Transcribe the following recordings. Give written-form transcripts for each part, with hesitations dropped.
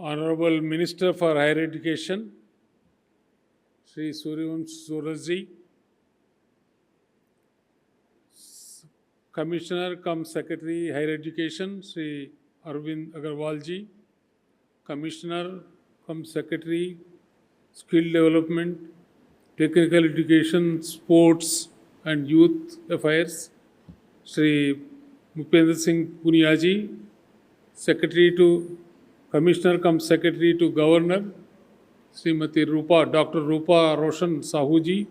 Honorable Minister for Higher Education, Sri Surajji, Commissioner cum Secretary Higher Education, Sri Arvind Agarwalji, Commissioner cum Secretary Skill Development, Technical Education, Sports and Youth Affairs, Sri Bhupendra Singh Puniaji, Secretary to Commissioner cum Secretary to Governor, Srimati Dr. Rupa Roshan Sahuji,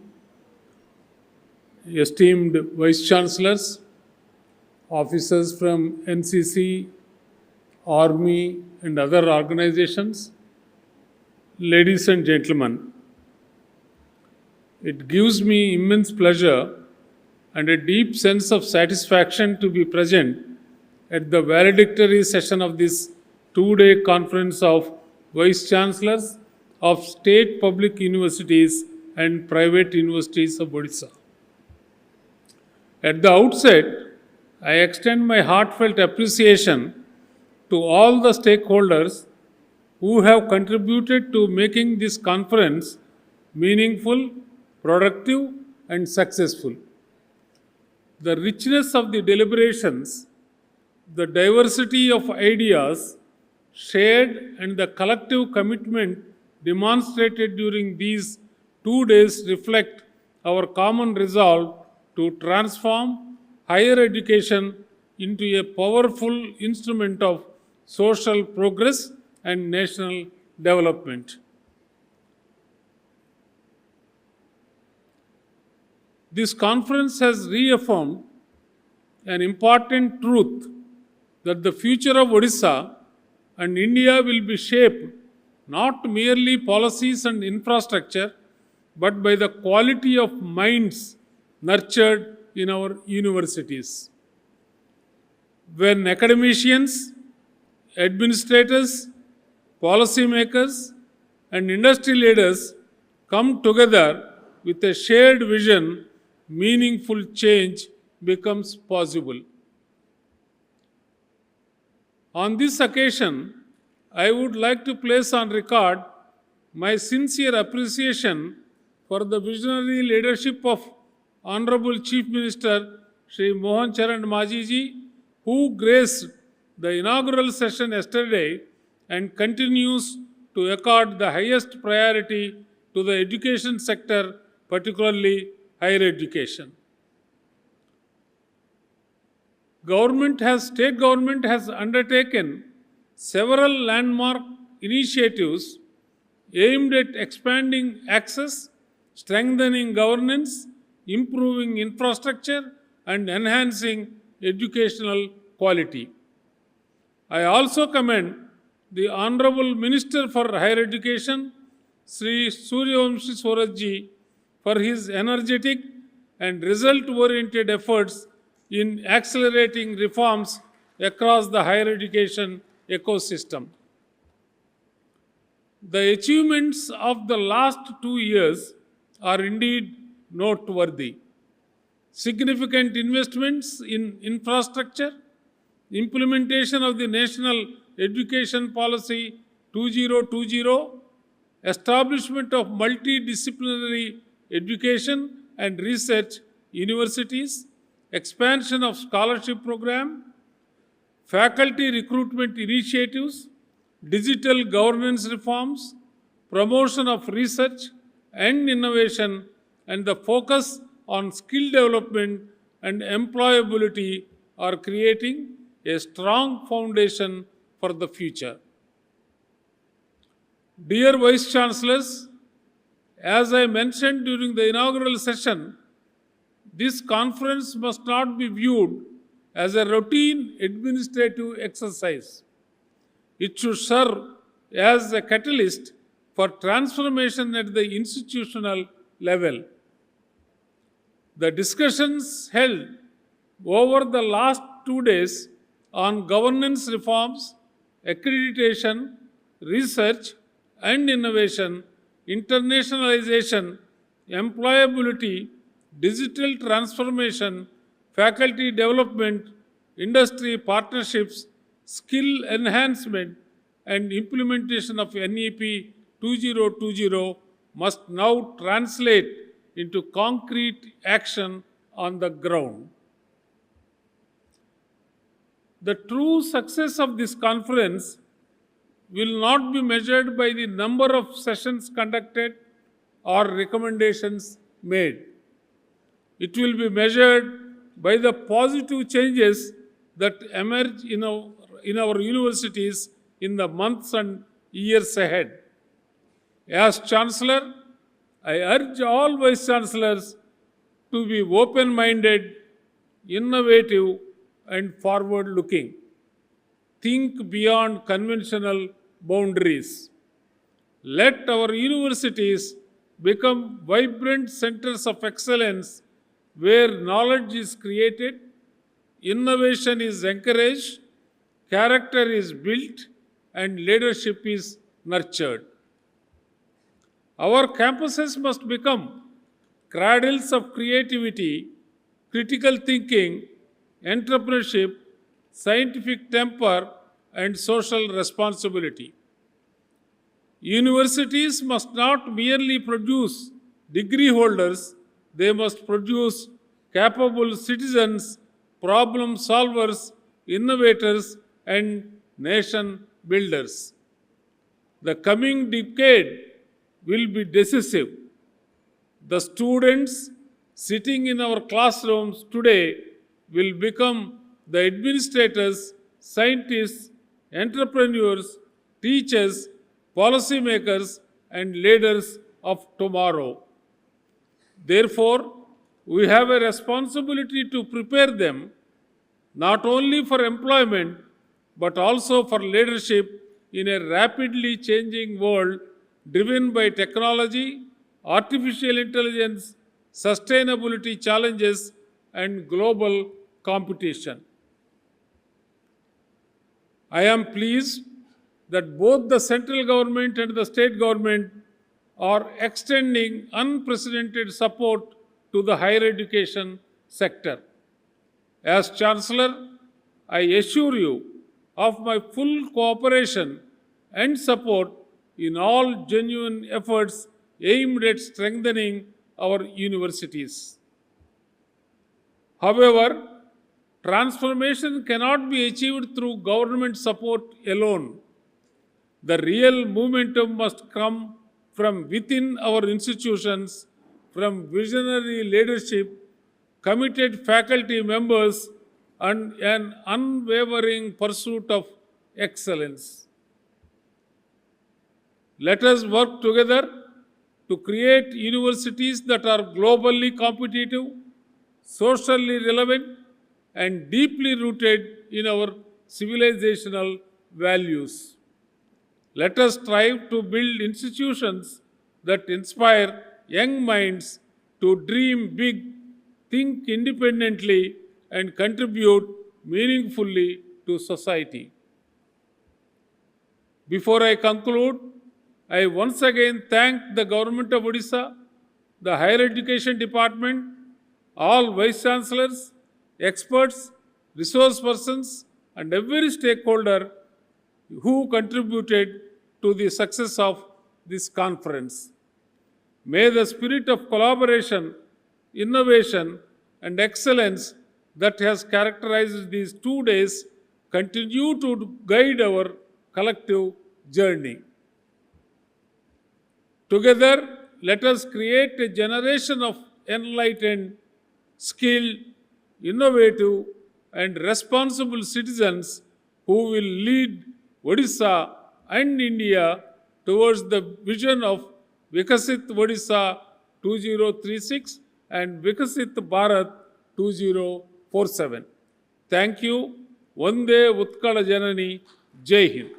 esteemed Vice-Chancellors, officers from NCC, Army and other organizations, ladies and gentlemen, it gives me immense pleasure and a deep sense of satisfaction to be present at the valedictory session of this two-day conference of Vice-Chancellors of State Public Universities and Private Universities of Odisha. At the outset, I extend my heartfelt appreciation to all the stakeholders who have contributed to making this conference meaningful, productive, and successful. The richness of the deliberations, the diversity of ideas shared, and the collective commitment demonstrated during these 2 days reflect our common resolve to transform higher education into a powerful instrument of social progress and national development. This conference has reaffirmed an important truth that the future of Odisha and India will be shaped not merely policies and infrastructure, but by the quality of minds nurtured in our universities. When academicians, administrators, policymakers, and industry leaders come together with a shared vision, meaningful change becomes possible. On this occasion, I would like to place on record my sincere appreciation for the visionary leadership of Honorable Chief Minister Sri Mohan Charan Majiji, who graced the inaugural session yesterday and continues to accord the highest priority to the education sector, particularly higher education. State government has undertaken several landmark initiatives aimed at expanding access, strengthening governance, improving infrastructure, and enhancing educational quality. I also commend the Honorable Minister for Higher Education, Sri Surajji, for his energetic and result-oriented efforts in accelerating reforms across the higher education ecosystem. The achievements of the last 2 years are indeed noteworthy. Significant investments in infrastructure, implementation of the National Education Policy 2020, establishment of multidisciplinary education and research universities, expansion of scholarship program, faculty recruitment initiatives, digital governance reforms, promotion of research and innovation, and the focus on skill development and employability are creating a strong foundation for the future. Dear Vice Chancellors, as I mentioned during the inaugural session, this conference must not be viewed as a routine administrative exercise. It should serve as a catalyst for transformation at the institutional level. The discussions held over the last 2 days on governance reforms, accreditation, research and innovation, internationalization, employability, digital transformation, faculty development, industry partnerships, skill enhancement, and implementation of NEP 2020 must now translate into concrete action on the ground. The true success of this conference will not be measured by the number of sessions conducted or recommendations made. It will be measured by the positive changes that emerge in our universities in the months and years ahead. As Chancellor, I urge all Vice-Chancellors to be open-minded, innovative, and forward-looking. Think beyond conventional boundaries. Let our universities become vibrant centers of excellence where knowledge is created, innovation is encouraged, character is built, and leadership is nurtured. Our campuses must become cradles of creativity, critical thinking, entrepreneurship, scientific temper, and social responsibility. Universities must not merely produce degree holders, they must produce capable citizens, problem solvers, innovators, and nation builders. The coming decade will be decisive. The students sitting in our classrooms today will become the administrators, scientists, entrepreneurs, teachers, policymakers, and leaders of tomorrow. Therefore, we have a responsibility to prepare them not only for employment but also for leadership in a rapidly changing world driven by technology, artificial intelligence, sustainability challenges, and global competition. I am pleased that both the central government and the state government are extending unprecedented support to the higher education sector. As Chancellor, I assure you of my full cooperation and support in all genuine efforts aimed at strengthening our universities. However, transformation cannot be achieved through government support alone. The real momentum must come from within our institutions, from visionary leadership, committed faculty members, and an unwavering pursuit of excellence. Let us work together to create universities that are globally competitive, socially relevant, and deeply rooted in our civilizational values. Let us strive to build institutions that inspire young minds to dream big, think independently, and contribute meaningfully to society. Before I conclude, I once again thank the Government of Odisha, the Higher Education Department, all Vice-Chancellors, experts, resource persons, and every stakeholder who contributed to the success of this conference. May the spirit of collaboration, innovation, and excellence that has characterized these 2 days continue to guide our collective journey. Together, let us create a generation of enlightened, skilled, innovative, and responsible citizens who will lead Odisha and India towards the vision of Viksit Odisha 2036 and Viksit Bharat 2047. Thank you. Vande Utkala Janani. Jai Hind.